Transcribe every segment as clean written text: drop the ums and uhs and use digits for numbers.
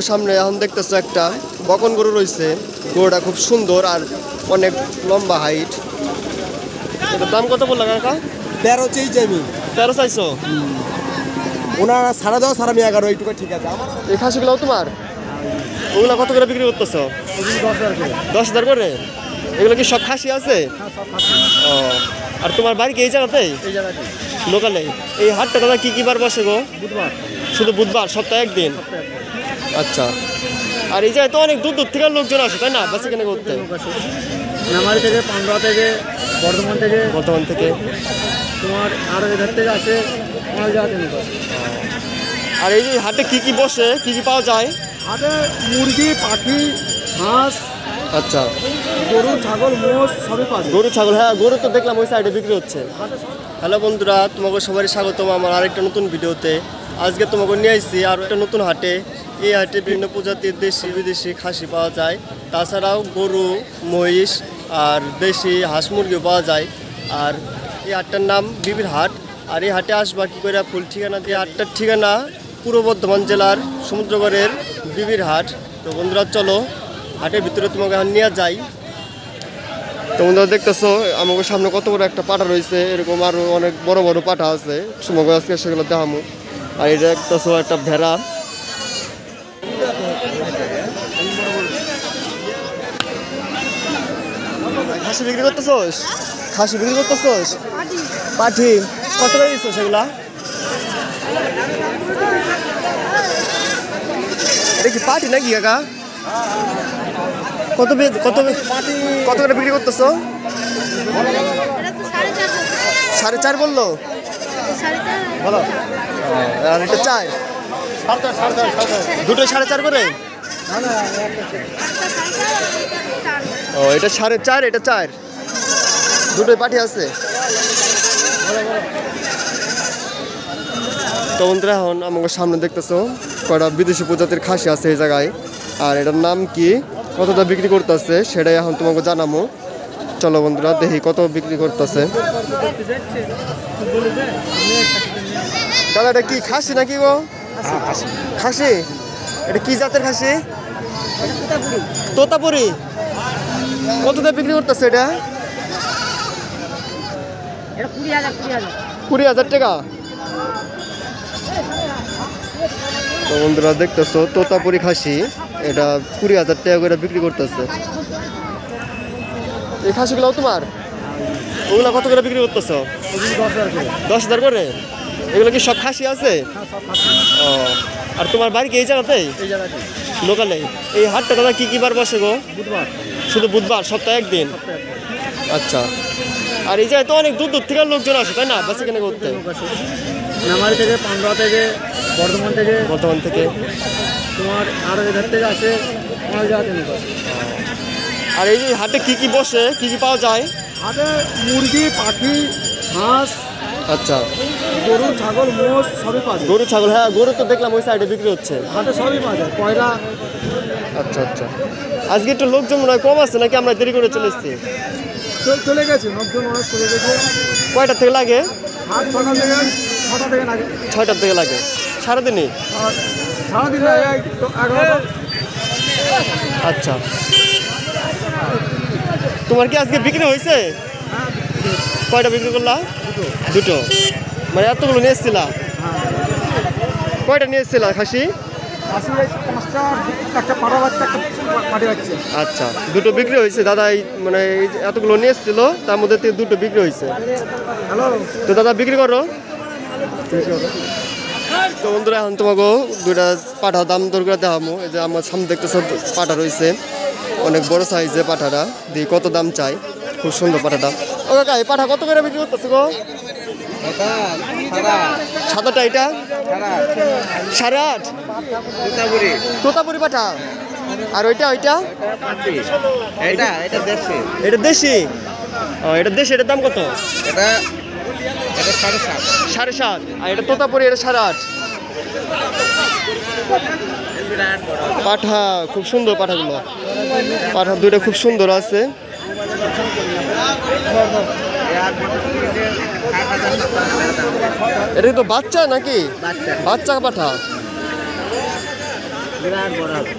সামনে এখন দেখতেছো একটা বকন গরু রয়েছে। গরুটা খুব সুন্দর আর অনেক লম্বা হাইট। এটার দাম কত বললো কাকা? 13 চাইছি আমি। 13 চাইছো? ওনারা সারা দাও সারা আমি 11 এইটুকু ঠিক আছে। আমার এই খাসিগুলো তোমার? ওগুলো কত করে বিক্রি করতেছো? 10,000 করে। এগুলো কি সব খাসি আছে? ও, আর তোমার বাড়ি কি এই জায়গাতেই? এই জায়গাতে লোকালে। এই হাটটা দাদা কি কি বার বসে গো? বুধবার। শুধু বুধবার, সপ্তাহে একদিন? আচ্ছা। আর এই জায়গায় তো অনেক দূর দূর থেকে লোকজন আসে তাই না বেচা কেনা করতে? নামারি থেকে, পান্ডুয়া থেকে, বর্ধমান থেকে তোমার আরো এধার থেকে আসে অনেক জায়গা থেকে। আর এই যে হাটে কি কি বসে, কি কি পাওয়া যায়? হাটে মুরগি, পাখি, হাঁস, আচ্ছা, গরু, ছাগল, মোষ সবই পাওয়া যায়। গরু ছাগল, হ্যাঁ গরু তো দেখলাম ওই সাইডে বিক্রি হচ্ছে। হ্যালো বন্ধুরা, তোমাকে সবারই স্বাগতম আমার আরেকটা নতুন ভিডিওতে। আজকে তোমাকে নিয়ে আসছি আর একটা নতুন হাটে। এই হাটে বিভিন্ন প্রজাতির দেশি বিদেশি খাসি পাওয়া যায়, তাছাড়াও গরু, মহিষ আর দেশি হাঁস মুরগিও পাওয়া যায়। আর এই হাটটার নাম বিবির হাট। আর এই হাটে আসবা কী করে ফুল ঠিকানা দিয়ে। হাটটার ঠিকানা পূর্ব বর্ধমান জেলার সমুদ্রগড়ের বিবির হাট। তো বন্ধুরা চলো হাটের ভিতরে তোমাকে এখন নিয়ে যাই। তো বন্ধুরা দেখতেছো আমাকে সামনে কত বড় একটা পাঠা রয়েছে, এরকম আরো অনেক বড় বড় পাঠা আছে, তোমাকে আজকে সেগুলো দেখামো। আর এটা দেখতেছো একটা ভেড়া। খাসি বিক্রি করতেছোস? খাসি বিক্রি করতেছোস? পাঠি কত করে দিচ্ছ সেগুলা? এটা কি পাঠি নাকি কাকা? কত কত কত করে বিক্রি করতেছো? 4.5 বললো। বলো। আর এটা 4, দুটো 4.5 করে। ও, এটা 4.5, এটা 4, দুটোই পাঠি আছে। তো বন্ধুরা এখন আমাকে সামনে দেখতেছো কয়টা বিদেশি প্রজাতির খাসি আছে এই জায়গায়। আর এটার নাম কি, কতটা বিক্রি করতেছে সেটাই এখন তোমাকে জানাবো। চলো বন্ধুরা দেখি কত বিক্রি করতেছে। দাদা এটা কি খাসি নাকি গো? খাসি। এটা কি জাতের খাসি? তোতাপুরি। কতটা বিক্রি করতেছে এটা? 20,000 টাকা। তো বন্ধুরা দেখতেছো তোতাপুরি খাসি, এটা 20,000 টাকা করে বিক্রি করতেছে। এই খাসিগুলো তোমার? ওগুলো কত করে বিক্রি করতেছো? 10,000 করে। এগুলো কি সব খাসি আছে? ও, আর তোমার বাড়ি কি এই জায়গাতেই? এই জায়গাতে লোকালে। এই হাটটা দাদা কি কি বার বসে গো? বুধবার। শুধু বুধবার, সপ্তাহে একদিন? আচ্ছা। আর এই জায়গায় তো অনেক দূর দূর থেকে লোকজন আসে তাই না বেচা কেনা করতে? নামারি থেকে, পান্ডুয়া থেকে, বর্ধমান থেকে তোমার আরো এধার থেকে আসে অনেক জায়গা থেকে। আর এই যে হাটে কি কি বসে, কি কি পাওয়া যায়? হাটে মুরগি, পাখি, হাঁস, আচ্ছা, গরু, ছাগল, মোষ সবই পাওয়া যায়। গরু ছাগল, হ্যাঁ গরু তো দেখলাম ওই সাইডে বিক্রি হচ্ছে। হাটে সবই পাওয়া যায়। কয়লা। আচ্ছা আচ্ছা। আজকে একটু লোকজন মনে হয় কম আছে নাকি আমরা দেরি করে চলে এসেছি? চলে গেছে, লোকজন অনেক চলে গেছে। কয়টা থেকে লাগে? হাট সকাল থেকে 6টা থেকে লাগে। 6টার থেকে লাগে সারাদিনই? আর সারাদিন 11টা। আচ্ছা। তোমার কি আজকে বিক্রি হয়েছে? কয়টা বিক্রি করলা? দুটো। মানে এতগুলো নিয়ে এসেছিলা? কয়টা নিয়ে এসেছিলা খাসি? 5টা, একটা পাড়া বাচ্চা, একটা পাটি বাচ্চা। আচ্ছা, দুটো বিক্রি হয়েছে দাদা। এই মানে এই যে এতগুলো নিয়ে এসেছিল তার মধ্যে থেকে দুটো বিক্রি হয়েছে। হ্যালো। তো দাদা বিক্রি করো। তো বন্ধুরা এখন তোমাকে দুইটা পাঠা দাম দর করে দেখাবো। এই যে আমার সামনে দেখতেছো পাঠা রয়েছে, অনেক বড় সাইজে পাঠাটা। দিয়ে কত দাম চাই? খুব সুন্দর পাঠাটা। ও কাকা এই পাঠা কত করে বিক্রি করতেছে গো? সাদাটা এটা 8.5। তোতাপুরি পাঠা। আর ওইটা এটা দেশি। ও, এটা দেশি। এটার দাম কত? এটা 7.5। আর এটা তোতাপুরি, এটা 8.5। পাঠা খুব সুন্দর, পাঠাগুলো পাঠা দুইটা খুব সুন্দর আছে। এটা তো বাচ্চা নাকি? বাচ্চা পাঠা। বিরাট বড় হবে।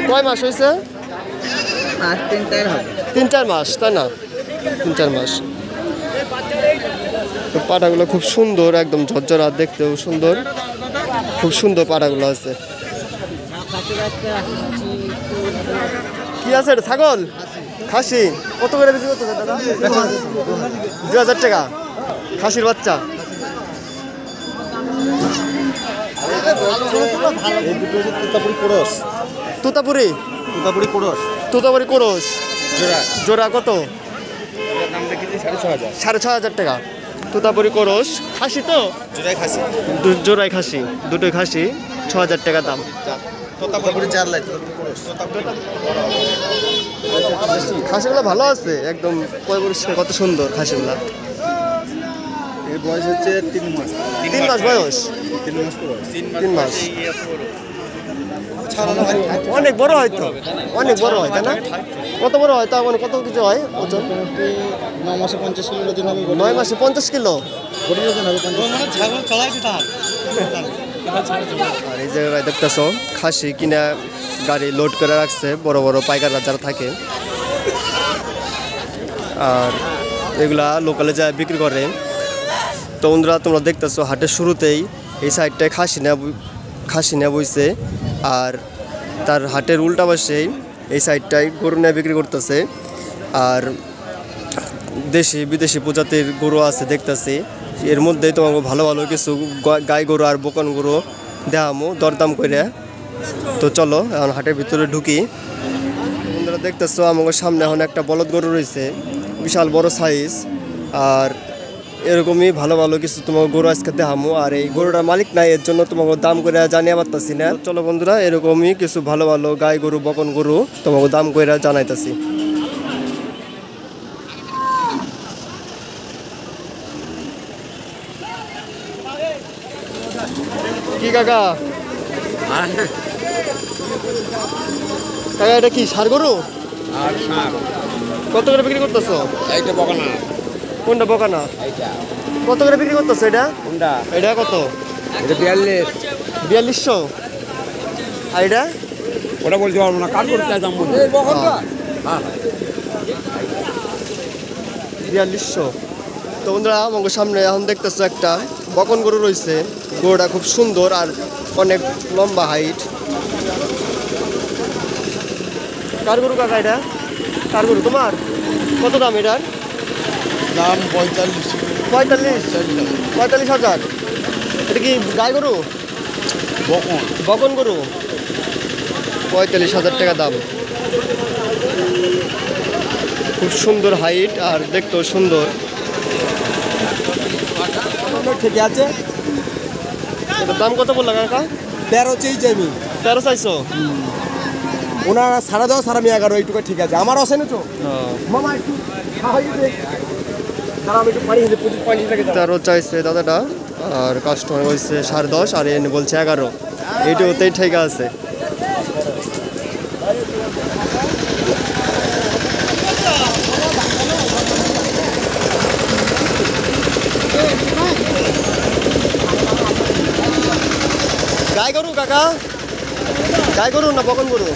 কয় মাস হয়েছে? মাস 3-4 হবে। 3-4 মাস, তাই না? 3-4 মাস। তো পাটাগুলো খুব সুন্দর, একদম ঝরঝরা, দেখতেও সুন্দর, খুব সুন্দর পাটাগুলো আছে। কি আছে এটা? ছাগল, খাসি। কত করে বিক্রি করতেছে দাদা? 2000 টাকা খাসির বাচ্চা। তুতাপুরি তুতাপুরি কোরস জোড়া কত? 6,500 টাকা তুতাপুরি কোরস। খাসি তো? জোড়াই খাসি, দুটোই খাসি, 6,000 টাকা দাম। খাসিগুলো ভালো আছে, একদম পরিষ্কার, কত সুন্দর খাসিগুলা। এর বয়স হচ্ছে 3 মাস। 3 মাস বয়স? 3 মাস। 3 মাস। অনেক বড় হয় তো, অনেক বড় হয়, তাই না? কত বড় হয়? তার মানে কত কিছু হয় ওজন? 9 মাসে 50 কিলো ওজন হবে। 9 মাসে 50 কিলো বড়ি ওজন হবে 50। আর এই জায়গায় দেখতেছো খাসি কিনা গাড়ি লোড করে রাখছে, বড় বড় পাইকাররা যারা থাকে, আর এগুলা লোকালে যায় বিক্রি করে। তো বন্ধুরা, তোমরা দেখতেছো হাটের শুরুতেই এই সাইডটায় খাসি নিয়ে বইছে, আর তার হাটের উল্টা পাশেই এই সাইডটায় গরু নিয়ে বিক্রি করতেছে। আর দেশি বিদেশি প্রজাতির গরু আছে দেখতেছি। এর মধ্যেই তোমাকে ভালো ভালো কিছু গাই গরু আর বকন গরু দেখামো দরদাম করে। তো চলো এখন হাটের ভিতরে ঢুকি। বন্ধুরা দেখতেছো আমাদের সামনে এখন একটা বলদ গরু রয়েছে, বিশাল বড় সাইজ। আর এরকমই ভালো ভালো কিছু তোমাকে গরু আজকে দেখামো। আর এই গরুটার মালিক নাই, এর জন্য তোমাকে দাম করে জানিয়ে পারতাছি না। চলো বন্ধুরা, এরকমই কিছু ভালো ভালো গাই গরু বকন গরু তোমাকে দাম করে জানাইতাছি। কি কাকা? কাকা এটা কি ষাঁড় গরু? কত করে বিক্রি করতেছো? এইটা বকানা। কোনটা বকানা? এইটা। কত করে বিক্রি করতেছো এটা? কোনটা? এটা কত? এটা 42। 4200। আর এটা? ওটা বলতে পারবো না, কাট করতে দাম বলতে। এই বকানটা? হ্যাঁ 4200। তো বন্ধুরা, আমাদের সামনে এখন দেখতেছো একটা বকন গরু রয়েছে। গরুটা খুব সুন্দর আর অনেক লম্বা হাইট। কার গরু কাকা এটা? কার গরু তোমার? কত দাম এটার? দাম 45। 45,000। এটা কি গাই গরু? বকন। বকন গরু। 45,000 টাকা দাম। খুব সুন্দর হাইট আর দেখতেও সুন্দর। ঠিক আছে। এটার দাম কত বললা কাকা? 13 চেয়েছি আমি। 13 চাইছো? ওনার 10.5 11.5 এইটুকু ঠিক আছে। আমার আসেনি তো মামা, একটু খাওয়াই দে। দাঁড়া, আমি একটু পানি খেতে, প্রচুর পানি লাগে। 13 চাইছে দাদাটা, আর কাস্টমার বলছে 10.5, আর এনে বলছে 11। এইটা ওতেই ঠিক আছে। গাই গরু কাকা? গাই গরু না বকন গরু?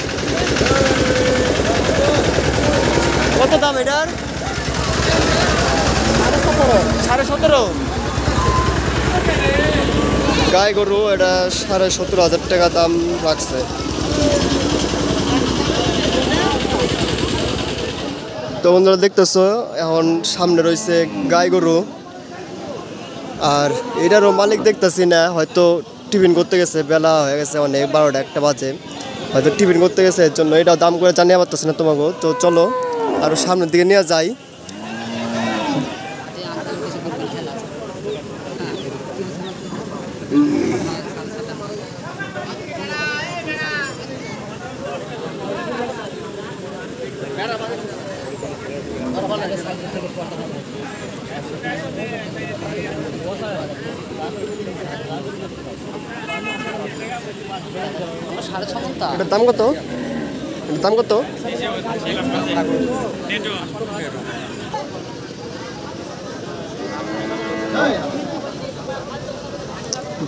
কত দাম এটার? 17.5। গাই গরু এটা 17,500 টাকা দাম রাখছে। তো বন্ধুরা দেখতেছো এখন সামনে রয়েছে গাই গরু, আর এটারও মালিক দেখতেছি না, হয়তো টিফিন করতে গেছে, বেলা হয়ে গেছে অনেক, 12টা 1টা বাজে, হয়তো টিফিন করতে গেছে, এর জন্য এটাও দাম করে জানিয়ে পারতেছি না তোমাকে। তো চলো আরও সামনের দিকে নিয়ে যাই। এটার দাম কত? এটার দাম কত?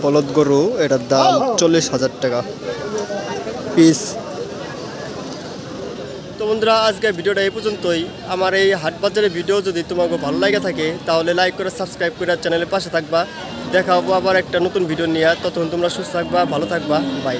বলদ গরু, এটার দাম 40,000 টাকা। পিস। তো বন্ধুরা আজকের ভিডিওটা এই পর্যন্তই। আমার এই হাট বাজারের ভিডিও যদি তোমাকে ভালো লাগে থাকে তাহলে লাইক করে সাবস্ক্রাইব করে চ্যানেলের পাশে থাকবা। দেখা হবো আবার একটা নতুন ভিডিও নিয়ে। ততক্ষণ তোমরা সুস্থ থাকবা, ভালো থাকবা, বাই।